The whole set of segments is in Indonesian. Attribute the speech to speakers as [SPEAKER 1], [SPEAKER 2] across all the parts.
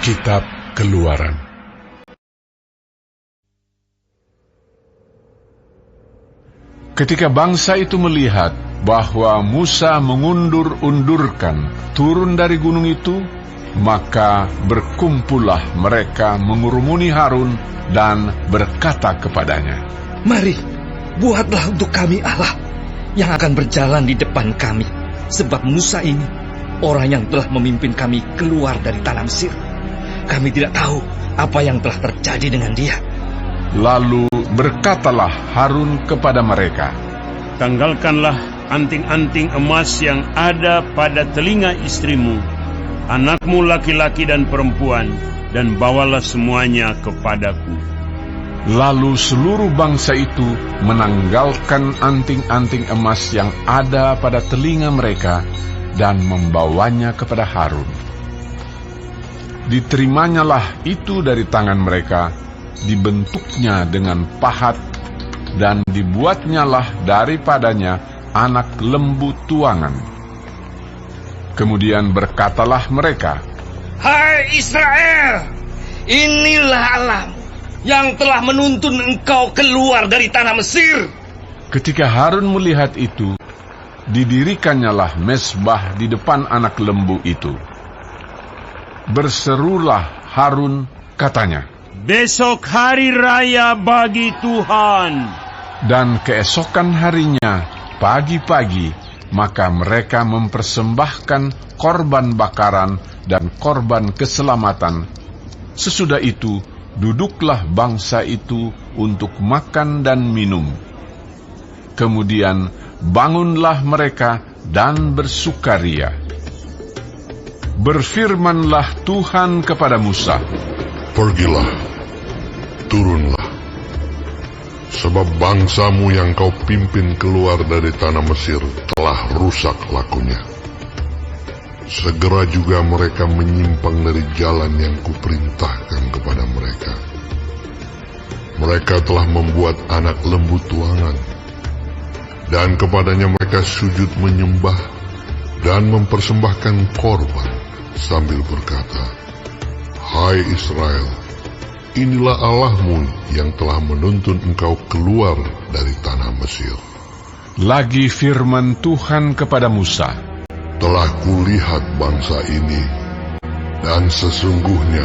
[SPEAKER 1] Kitab Keluaran. Ketika bangsa itu melihat bahwa Musa mengundur-undurkan turun dari gunung itu, maka berkumpullah mereka mengurumuni Harun dan berkata kepadanya,
[SPEAKER 2] "Mari, buatlah untuk kami Allah yang akan berjalan di depan kami, sebab Musa ini orang yang telah memimpin kami keluar dari tanah Mesir. Kami tidak tahu apa yang telah terjadi dengan dia."
[SPEAKER 1] Lalu berkatalah Harun kepada mereka,
[SPEAKER 3] "Tanggalkanlah anting-anting emas yang ada pada telinga istrimu, anakmu laki-laki dan perempuan, dan bawalah semuanya kepadaku."
[SPEAKER 1] Lalu seluruh bangsa itu menanggalkan anting-anting emas yang ada pada telinga mereka dan membawanya kepada Harun. Diterimanya itu dari tangan mereka, dibentuknya dengan pahat, dan dibuatnyalah daripadanya anak lembu tuangan. Kemudian berkatalah mereka,
[SPEAKER 2] "Hai Israel, inilah Allahmu yang telah menuntun engkau keluar dari tanah Mesir."
[SPEAKER 1] Ketika Harun melihat itu, didirikannya mezbah di depan anak lembu itu. Berserulah Harun, katanya,
[SPEAKER 3] "Besok hari raya bagi Tuhan."
[SPEAKER 1] Dan keesokan harinya, pagi-pagi, maka mereka mempersembahkan korban bakaran dan korban keselamatan. Sesudah itu, duduklah bangsa itu untuk makan dan minum. Kemudian bangunlah mereka dan bersukaria. Berfirmanlah Tuhan kepada Musa,
[SPEAKER 4] "Pergilah, turunlah, sebab bangsamu yang kau pimpin keluar dari tanah Mesir telah rusak lakunya. Segera juga mereka menyimpang dari jalan yang kuperintahkan kepada mereka. Mereka telah membuat anak lembu tuangan, dan kepadanya mereka sujud menyembah dan mempersembahkan korban sambil berkata, 'Hai Israel, inilah Allahmu yang telah menuntun engkau keluar dari tanah Mesir.'
[SPEAKER 1] Lagi firman Tuhan kepada Musa,
[SPEAKER 4] Telah kulihat bangsa ini, dan sesungguhnya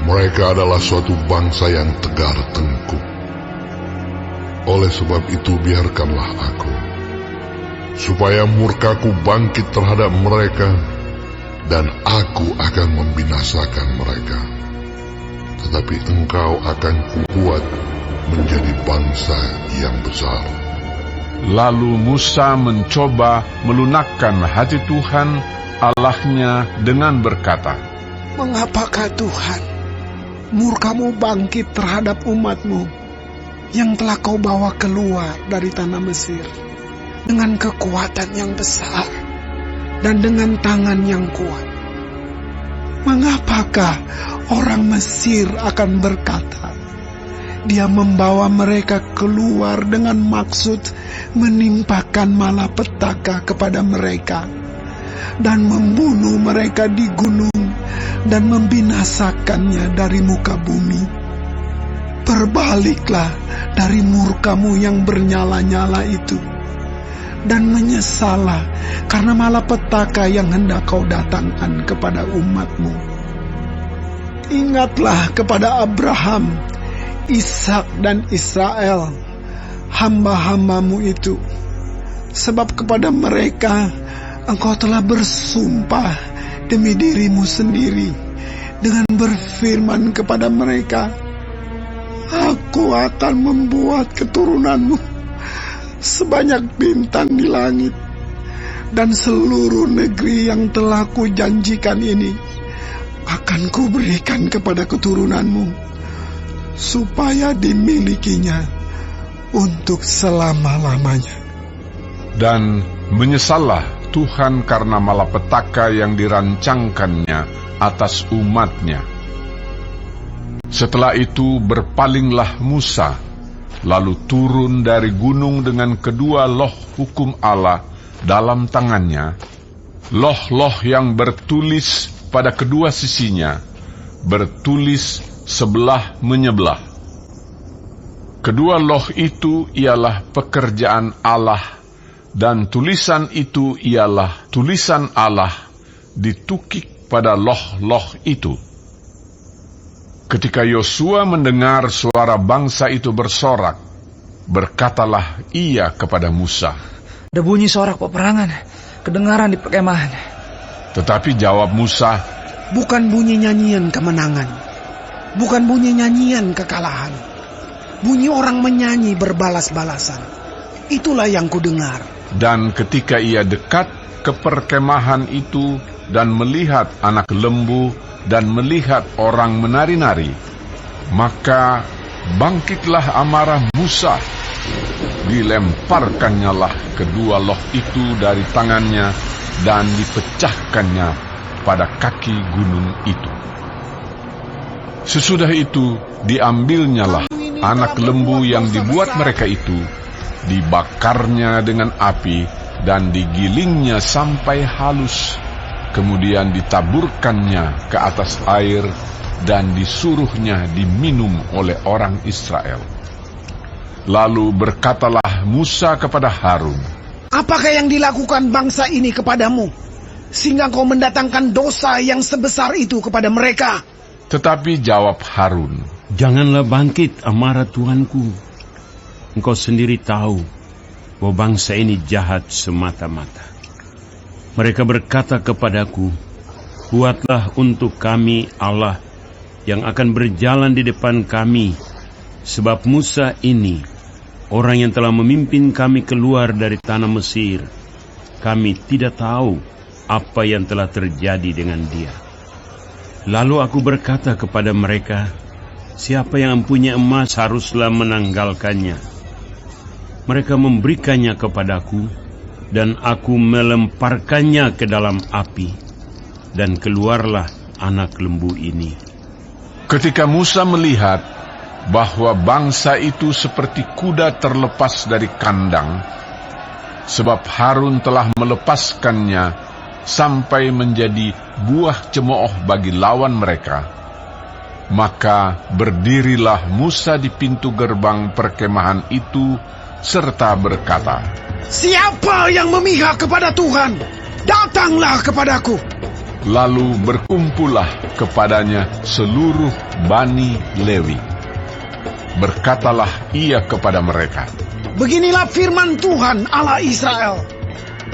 [SPEAKER 4] mereka adalah suatu bangsa yang tegar tengkuk. Oleh sebab itu biarkanlah aku, supaya murkaku bangkit terhadap mereka, dan aku akan membinasakan mereka. Tetapi engkau akan kubuat menjadi bangsa yang besar."
[SPEAKER 1] Lalu Musa mencoba melunakkan hati Tuhan Allahnya dengan berkata,
[SPEAKER 5] "Mengapakah Tuhan, murkamu bangkit terhadap umatmu yang telah kau bawa keluar dari tanah Mesir dengan kekuatan yang besar dan dengan tangan yang kuat? Mengapakah orang Mesir akan berkata, dia membawa mereka keluar dengan maksud menimpakan malapetaka kepada mereka dan membunuh mereka di gunung dan membinasakannya dari muka bumi? Berbaliklah dari murkamu yang bernyala-nyala itu, dan menyesallah karena malapetaka yang hendak kau datangkan kepada umatmu. Ingatlah kepada Abraham, Ishak dan Israel, hamba-hambamu itu, sebab kepada mereka engkau telah bersumpah demi dirimu sendiri dengan berfirman kepada mereka, 'Aku akan membuat keturunanmu sebanyak bintang di langit, dan seluruh negeri yang telah kujanjikan ini akan kuberikan kepada keturunanmu, supaya dimilikinya untuk selama-lamanya.'
[SPEAKER 1] Dan menyesallah Tuhan karena malapetaka yang dirancangkannya atas umatnya. Setelah itu berpalinglah Musa, lalu turun dari gunung dengan kedua loh hukum Allah dalam tangannya, loh-loh yang bertulis pada kedua sisinya, bertulis sebelah menyebelah. Kedua loh itu ialah pekerjaan Allah, dan tulisan itu ialah tulisan Allah ditukik pada loh-loh itu. Ketika Yosua mendengar suara bangsa itu bersorak, berkatalah ia kepada Musa,
[SPEAKER 2] Ada bunyi sorak peperangan kedengaran di perkemahan.
[SPEAKER 1] Tetapi jawab Musa,
[SPEAKER 5] Bukan bunyi nyanyian kemenangan, bukan bunyi nyanyian kekalahan. Bunyi orang menyanyi berbalas-balasan. Itulah yang kudengar.
[SPEAKER 1] dan ketika ia dekat ke perkemahan itu dan melihat anak lembu dan melihat orang menari-nari, maka bangkitlah amarah Musa. Dilemparkannya lah kedua loh itu dari tangannya dan dipecahkannya pada kaki gunung itu. Sesudah itu diambilnyalah anak lembu yang dibuat mereka itu, dibakarnya dengan api dan digilingnya sampai halus, kemudian ditaburkannya ke atas air dan disuruhnya diminum oleh orang Israel. Lalu berkatalah Musa kepada Harun,
[SPEAKER 5] Apakah yang dilakukan bangsa ini kepadamu, sehingga kau mendatangkan dosa yang sebesar itu kepada mereka?
[SPEAKER 1] tetapi jawab Harun,
[SPEAKER 3] Janganlah bangkit amarah Tuanku. Engkau sendiri tahu bahwa bangsa ini jahat semata-mata. Mereka berkata kepadaku, Buatlah untuk kami Allah yang akan berjalan di depan kami, sebab Musa ini, orang yang telah memimpin kami keluar dari tanah Mesir, kami tidak tahu apa yang telah terjadi dengan dia. Lalu aku berkata kepada mereka, Siapa yang mempunyai emas haruslah menanggalkannya. Mereka memberikannya kepadaku, dan aku melemparkannya ke dalam api, dan keluarlah anak lembu ini.
[SPEAKER 1] ketika Musa melihat bahwa bangsa itu seperti kuda terlepas dari kandang, sebab Harun telah melepaskannya sampai menjadi buah cemooh bagi lawan mereka, maka berdirilah Musa di pintu gerbang perkemahan itu serta berkata,
[SPEAKER 5] Siapa yang memihak kepada Tuhan, datanglah kepadaku.
[SPEAKER 1] Lalu berkumpullah kepadanya seluruh Bani Lewi. Berkatalah ia kepada mereka,
[SPEAKER 5] Beginilah firman Tuhan Allah Israel.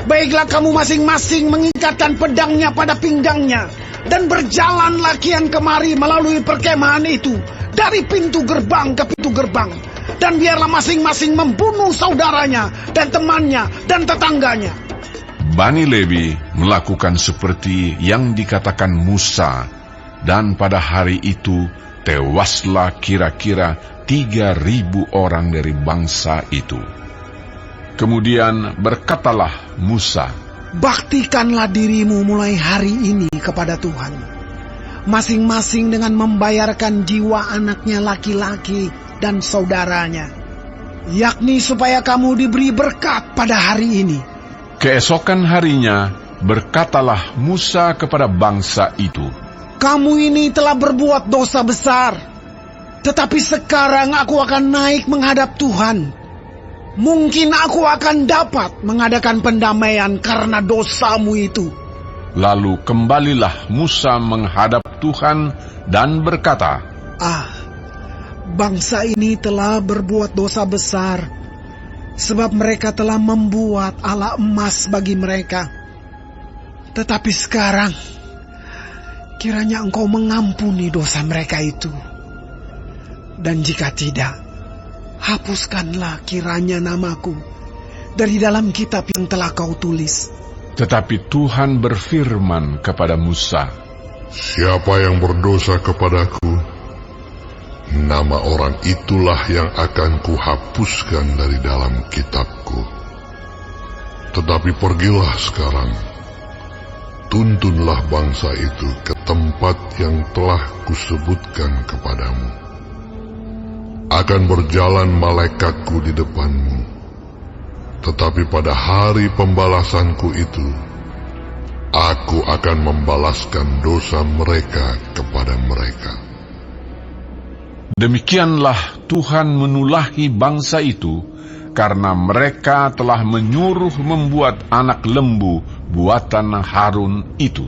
[SPEAKER 5] Baiklah kamu masing-masing mengikatkan pedangnya pada pinggangnya, dan berjalanlah kian kemari melalui perkemahan itu, dari pintu gerbang ke pintu gerbang. Dan biarlah masing-masing membunuh saudaranya, dan temannya, dan tetangganya.
[SPEAKER 1] Bani Lewi melakukan seperti yang dikatakan Musa, dan pada hari itu tewaslah kira-kira 3.000 orang dari bangsa itu. Kemudian berkatalah Musa,
[SPEAKER 5] Baktikanlah dirimu mulai hari ini kepada Tuhan, masing-masing dengan membayarkan jiwa anaknya laki-laki dan saudaranya, yakni supaya kamu diberi berkat pada hari ini.
[SPEAKER 1] Keesokan harinya berkatalah Musa kepada bangsa itu,
[SPEAKER 5] Kamu ini telah berbuat dosa besar, tetapi sekarang aku akan naik menghadap Tuhan. Mungkin aku akan dapat mengadakan pendamaian karena dosamu itu.
[SPEAKER 1] Lalu kembalilah Musa menghadap Tuhan dan berkata,
[SPEAKER 5] Bangsa ini telah berbuat dosa besar, sebab mereka telah membuat ala emas bagi mereka. Tetapi sekarang, kiranya engkau mengampuni dosa mereka itu. Dan jika tidak, hapuskanlah kiranya namaku dari dalam kitab yang telah kau tulis.
[SPEAKER 1] Tetapi Tuhan berfirman kepada Musa,
[SPEAKER 4] Siapa yang berdosa kepadaku, nama orang itulah yang akan kuhapuskan dari dalam kitabku. Tetapi pergilah sekarang, tuntunlah bangsa itu ke tempat yang telah kusebutkan kepadamu. Akan berjalan malaikatku di depanmu, tetapi pada hari pembalasanku itu, Aku akan membalaskan dosa mereka kepada mereka.
[SPEAKER 1] Demikianlah Tuhan menulahi bangsa itu, karena mereka telah menyuruh membuat anak lembu buatan Harun itu.